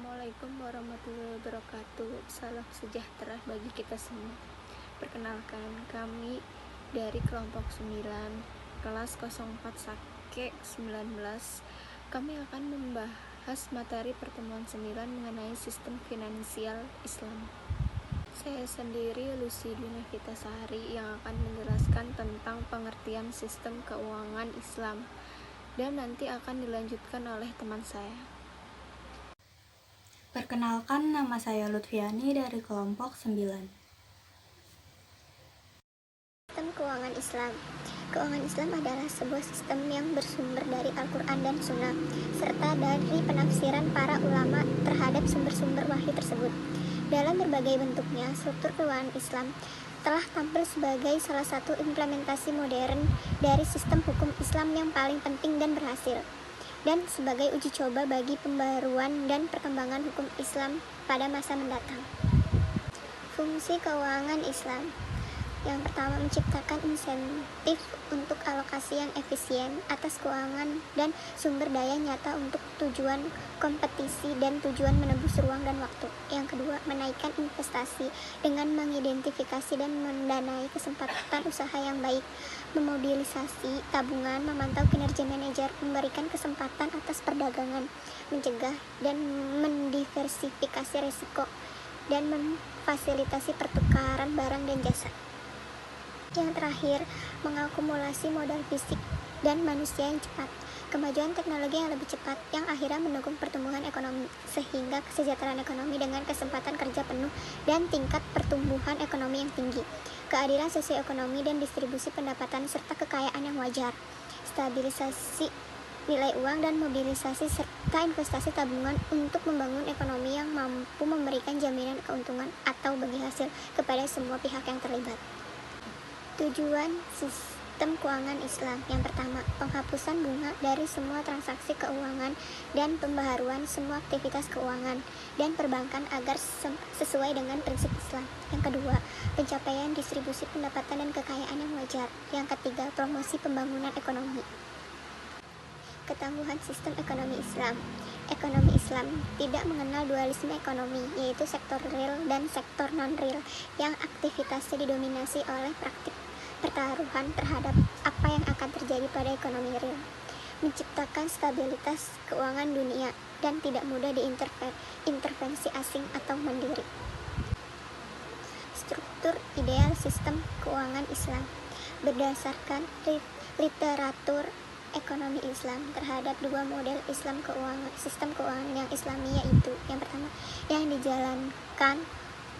Assalamualaikum warahmatullahi wabarakatuh. Salam sejahtera bagi kita semua. Perkenalkan, kami dari kelompok 9 kelas 04 Sake 19. Kami akan membahas materi pertemuan 9 mengenai sistem finansial Islam. Saya sendiri Lucy Dina Vitasari yang akan menjelaskan tentang pengertian sistem keuangan Islam, dan nanti akan dilanjutkan oleh teman saya. Perkenalkan, nama saya Lutfiani dari kelompok 9. Sistem keuangan Islam. Keuangan Islam adalah sebuah sistem yang bersumber dari Al-Quran dan Sunnah, serta dari penafsiran para ulama terhadap sumber-sumber wahyu tersebut. Dalam berbagai bentuknya, struktur keuangan Islam telah tampil sebagai salah satu implementasi modern dari sistem hukum Islam yang paling penting dan berhasil, dan sebagai uji coba bagi pembaruan dan perkembangan hukum Islam pada masa mendatang. Fungsi keuangan Islam. Yang pertama, menciptakan insentif untuk alokasi yang efisien atas keuangan dan sumber daya nyata untuk tujuan kompetisi dan tujuan menebus ruang dan waktu. Yang kedua, menaikkan investasi dengan mengidentifikasi dan mendanai kesempatan usaha yang baik, memobilisasi tabungan, memantau kinerja manajer, memberikan kesempatan atas perdagangan, mencegah dan mendiversifikasi risiko, dan memfasilitasi pertukaran barang dan jasa. Yang terakhir, mengakumulasi modal fisik dan manusia yang cepat, kemajuan teknologi yang lebih cepat yang akhirnya mendukung pertumbuhan ekonomi, sehingga kesejahteraan ekonomi dengan kesempatan kerja penuh dan tingkat pertumbuhan ekonomi yang tinggi, keadilan sosioekonomi dan distribusi pendapatan serta kekayaan yang wajar, stabilisasi nilai uang dan mobilisasi serta investasi tabungan untuk membangun ekonomi yang mampu memberikan jaminan keuntungan atau bagi hasil kepada semua pihak yang terlibat. Tujuan sistem keuangan Islam. Yang pertama, penghapusan bunga dari semua transaksi keuangan dan pembaharuan semua aktivitas keuangan dan perbankan agar sesuai dengan prinsip Islam. Yang kedua, pencapaian distribusi pendapatan dan kekayaan yang wajar. Yang ketiga, promosi pembangunan ekonomi. Ketangguhan sistem ekonomi Islam. Ekonomi Islam tidak mengenal dualisme ekonomi, yaitu sektor real dan sektor non-real, yang aktivitasnya didominasi oleh praktik pertaruhan terhadap apa yang akan terjadi pada ekonomi real, menciptakan stabilitas keuangan dunia, dan tidak mudah diintervensi asing atau mandiri. Struktur ideal sistem keuangan Islam. Berdasarkan literatur ekonomi Islam terhadap dua model Islam keuangan, sistem keuangan yang Islami, yaitu yang pertama yang dijalankan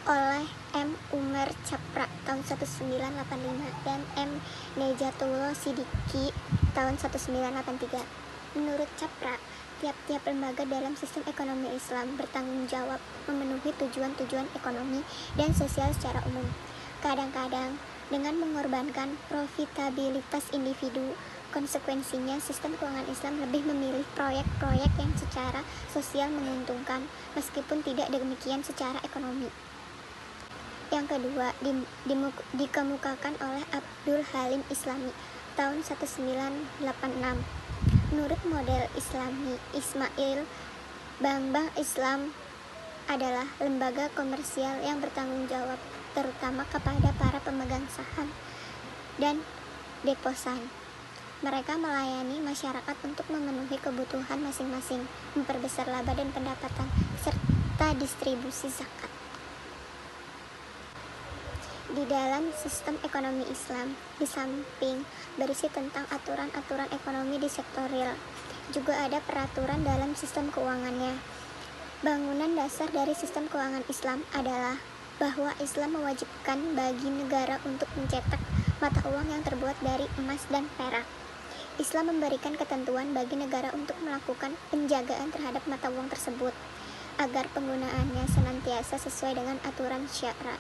oleh M. Umar Chapra tahun 1985 dan M. Nejatullah Siddiqui tahun 1983. Menurut Chapra, tiap-tiap lembaga dalam sistem ekonomi Islam bertanggung jawab memenuhi tujuan-tujuan ekonomi dan sosial secara umum, kadang-kadang dengan mengorbankan profitabilitas individu. Konsekuensinya, sistem keuangan Islam lebih memilih proyek-proyek yang secara sosial menguntungkan, meskipun tidak demikian secara ekonomi. Yang kedua, dikemukakan oleh Abdul Halim Islami tahun 1986. Menurut model Islami, Ismail, bank-bank Islam adalah lembaga komersial yang bertanggung jawab terutama kepada para pemegang saham dan deposan. Mereka melayani masyarakat untuk memenuhi kebutuhan masing-masing, memperbesar laba dan pendapatan, serta distribusi zakat. Di dalam sistem ekonomi Islam, di samping berisi tentang aturan-aturan ekonomi di sektor real, juga ada peraturan dalam sistem keuangannya. Bangunan dasar dari sistem keuangan Islam adalah bahwa Islam mewajibkan bagi negara untuk mencetak mata uang yang terbuat dari emas dan perak. Islam memberikan ketentuan bagi negara untuk melakukan penjagaan terhadap mata uang tersebut, agar penggunaannya senantiasa sesuai dengan aturan syara,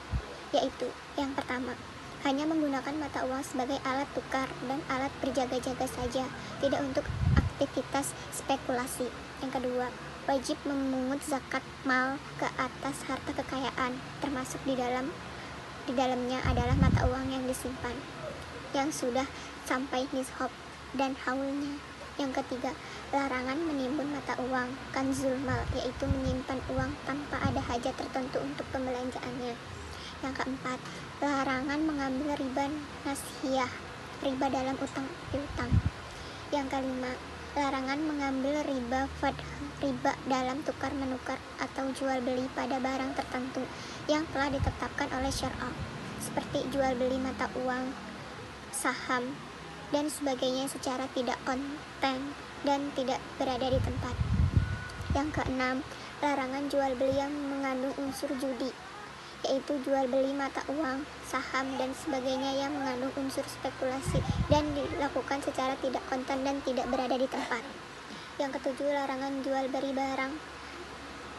yaitu yang pertama, hanya menggunakan mata uang sebagai alat tukar dan alat berjaga-jaga saja, tidak untuk aktivitas spekulasi. Yang kedua, wajib memungut zakat mal ke atas harta kekayaan, termasuk di dalamnya adalah mata uang yang disimpan, yang sudah sampai nishab dan haulnya. Yang ketiga, larangan menimbun mata uang, kanzul mal, yaitu menyimpan uang tanpa ada hajat tertentu untuk pembelanjaannya. Yang keempat, larangan mengambil riba nasihiyah, riba dalam utang piutang. Yang kelima, larangan mengambil riba fadl, riba dalam tukar menukar atau jual beli pada barang tertentu yang telah ditetapkan oleh syariat, seperti jual beli mata uang, saham, dan sebagainya secara tidak konten dan tidak berada di tempat. Yang keenam, larangan jual beli yang mengandung unsur judi, yaitu jual beli mata uang, saham, dan sebagainya yang mengandung unsur spekulasi dan dilakukan secara tidak konten dan tidak berada di tempat. Yang ketujuh, larangan jual beli barang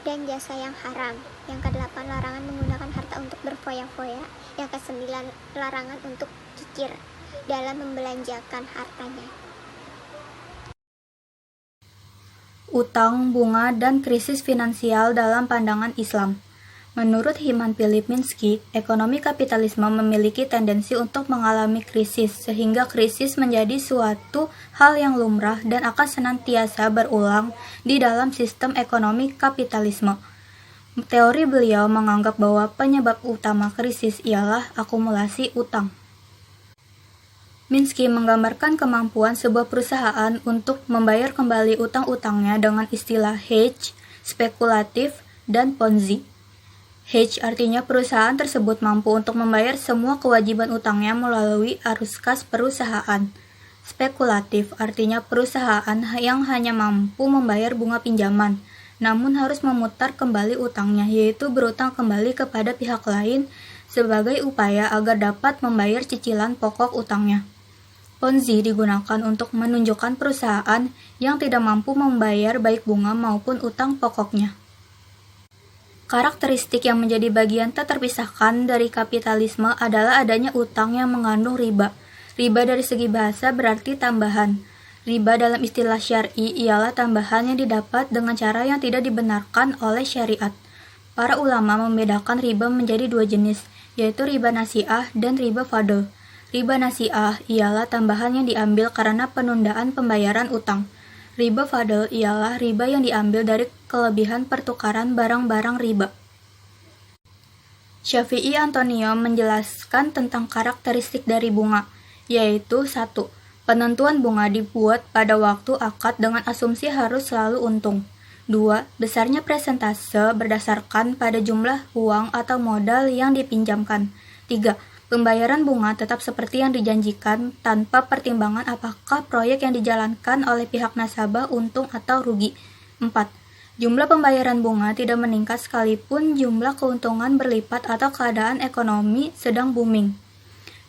dan jasa yang haram. Yang kedelapan, larangan menggunakan harta untuk berfoya-foya. Yang kesembilan, larangan untuk kikir dalam membelanjakan hartanya. Utang, bunga, dan krisis finansial dalam pandangan Islam. Menurut Hyman Philip Minsky, ekonomi kapitalisme memiliki tendensi untuk mengalami krisis, sehingga krisis menjadi suatu hal yang lumrah dan akan senantiasa berulang di dalam sistem ekonomi kapitalisme. Teori beliau menganggap bahwa penyebab utama krisis ialah akumulasi utang. Minsky menggambarkan kemampuan sebuah perusahaan untuk membayar kembali utang-utangnya dengan istilah hedge, spekulatif, dan ponzi. Hedge artinya perusahaan tersebut mampu untuk membayar semua kewajiban utangnya melalui arus kas perusahaan. Spekulatif artinya perusahaan yang hanya mampu membayar bunga pinjaman, namun harus memutar kembali utangnya, yaitu berutang kembali kepada pihak lain sebagai upaya agar dapat membayar cicilan pokok utangnya. Ponzi digunakan untuk menunjukkan perusahaan yang tidak mampu membayar baik bunga maupun utang pokoknya. Karakteristik yang menjadi bagian tak terpisahkan dari kapitalisme adalah adanya utang yang mengandung riba. Riba dari segi bahasa berarti tambahan. Riba dalam istilah syar'i ialah tambahan yang didapat dengan cara yang tidak dibenarkan oleh syariat. Para ulama membedakan riba menjadi dua jenis, yaitu riba nasi'ah dan riba fadl. Riba nasi'ah ialah tambahan yang diambil karena penundaan pembayaran utang. Riba fadl ialah riba yang diambil dari kelebihan pertukaran barang-barang riba. Syafi'i Antonio menjelaskan tentang karakteristik dari bunga, yaitu 1. Penentuan bunga dibuat pada waktu akad dengan asumsi harus selalu untung. 2. Besarnya persentase berdasarkan pada jumlah uang atau modal yang dipinjamkan. 3. Pembayaran bunga tetap seperti yang dijanjikan tanpa pertimbangan apakah proyek yang dijalankan oleh pihak nasabah untung atau rugi. 4. Jumlah pembayaran bunga tidak meningkat sekalipun jumlah keuntungan berlipat atau keadaan ekonomi sedang booming.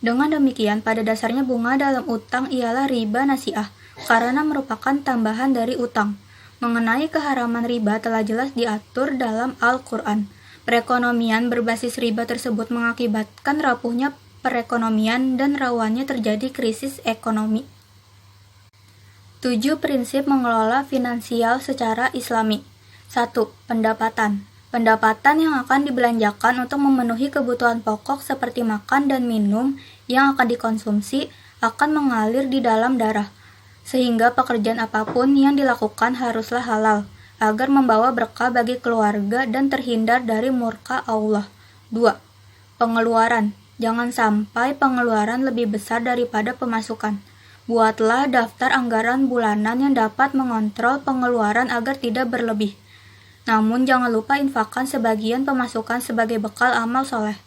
Dengan demikian, pada dasarnya bunga dalam utang ialah riba nasi'ah karena merupakan tambahan dari utang. Mengenai keharaman riba telah jelas diatur dalam Al-Quran. Perekonomian berbasis riba tersebut mengakibatkan rapuhnya perekonomian dan rawannya terjadi krisis ekonomi. 7. Prinsip mengelola finansial secara Islami. 1. Pendapatan. Pendapatan yang akan dibelanjakan untuk memenuhi kebutuhan pokok seperti makan dan minum yang akan dikonsumsi akan mengalir di dalam darah, sehingga pekerjaan apapun yang dilakukan haruslah halal, agar membawa berkah bagi keluarga dan terhindar dari murka Allah. 2. Pengeluaran. Jangan sampai pengeluaran lebih besar daripada pemasukan. Buatlah daftar anggaran bulanan yang dapat mengontrol pengeluaran agar tidak berlebih. Namun jangan lupa infakkan sebagian pemasukan sebagai bekal amal soleh.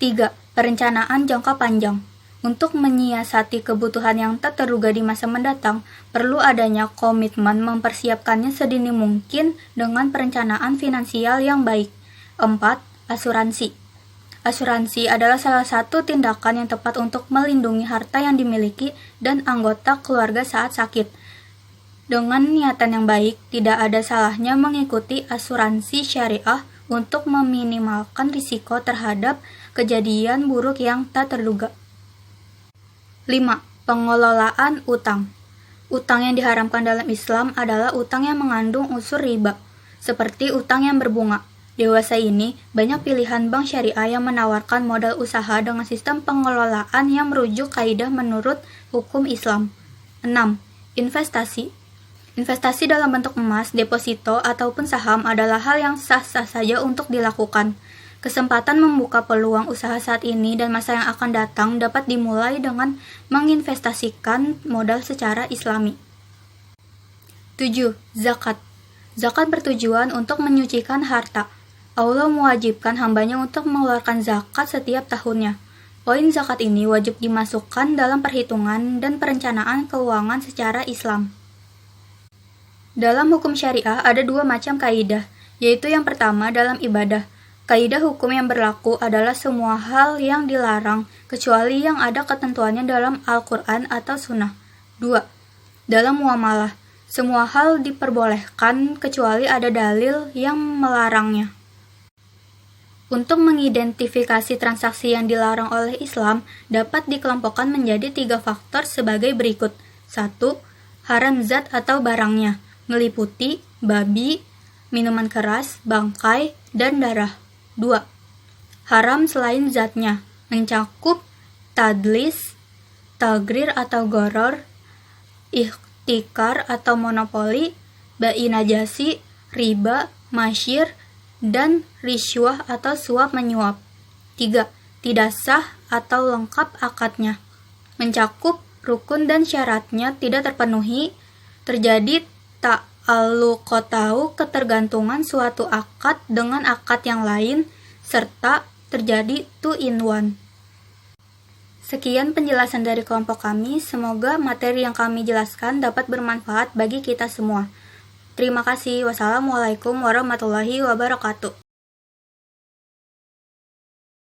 3. Perencanaan jangka panjang. Untuk menyiasati kebutuhan yang tak terduga di masa mendatang, perlu adanya komitmen mempersiapkannya sedini mungkin dengan perencanaan finansial yang baik. 4. Asuransi. Asuransi adalah salah satu tindakan yang tepat untuk melindungi harta yang dimiliki dan anggota keluarga saat sakit. Dengan niatan yang baik, tidak ada salahnya mengikuti asuransi syariah untuk meminimalkan risiko terhadap kejadian buruk yang tak terduga. 5. Pengelolaan utang. Utang yang diharamkan dalam Islam adalah utang yang mengandung unsur riba, seperti utang yang berbunga. Dewasa ini, banyak pilihan bank syariah yang menawarkan modal usaha dengan sistem pengelolaan yang merujuk kaidah menurut hukum Islam. 6. Investasi. Investasi dalam bentuk emas, deposito, ataupun saham adalah hal yang sah-sah saja untuk dilakukan. Kesempatan membuka peluang usaha saat ini dan masa yang akan datang dapat dimulai dengan menginvestasikan modal secara islami. 7. Zakat. Zakat bertujuan untuk menyucikan harta. Allah mewajibkan hambanya untuk mengeluarkan zakat setiap tahunnya. Poin zakat ini wajib dimasukkan dalam perhitungan dan perencanaan keuangan secara Islam. Dalam hukum syariah ada dua macam kaidah, yaitu yang pertama dalam ibadah. Kaidah hukum yang berlaku adalah semua hal yang dilarang, kecuali yang ada ketentuannya dalam Al-Quran atau Sunnah. 2. Dalam muamalah, semua hal diperbolehkan kecuali ada dalil yang melarangnya. Untuk mengidentifikasi transaksi yang dilarang oleh Islam dapat dikelompokkan menjadi 3 faktor sebagai berikut. 1. Haram zat atau barangnya, meliputi babi, minuman keras, bangkai, dan darah. 2. Haram selain zatnya, mencakup tadlis, tagrir atau goror, ikhtikar atau monopoli, bai najasi, riba, masyir, dan risyuah atau suap menyuap. 3. Tidak sah atau lengkap akadnya, mencakup rukun dan syaratnya tidak terpenuhi, terjadi ta'alluqatahu ketergantungan suatu akad dengan akad yang lain, serta terjadi 2-in-1. Sekian penjelasan dari kelompok kami, semoga materi yang kami jelaskan dapat bermanfaat bagi kita semua. Terima kasih. Wassalamualaikum warahmatullahi wabarakatuh.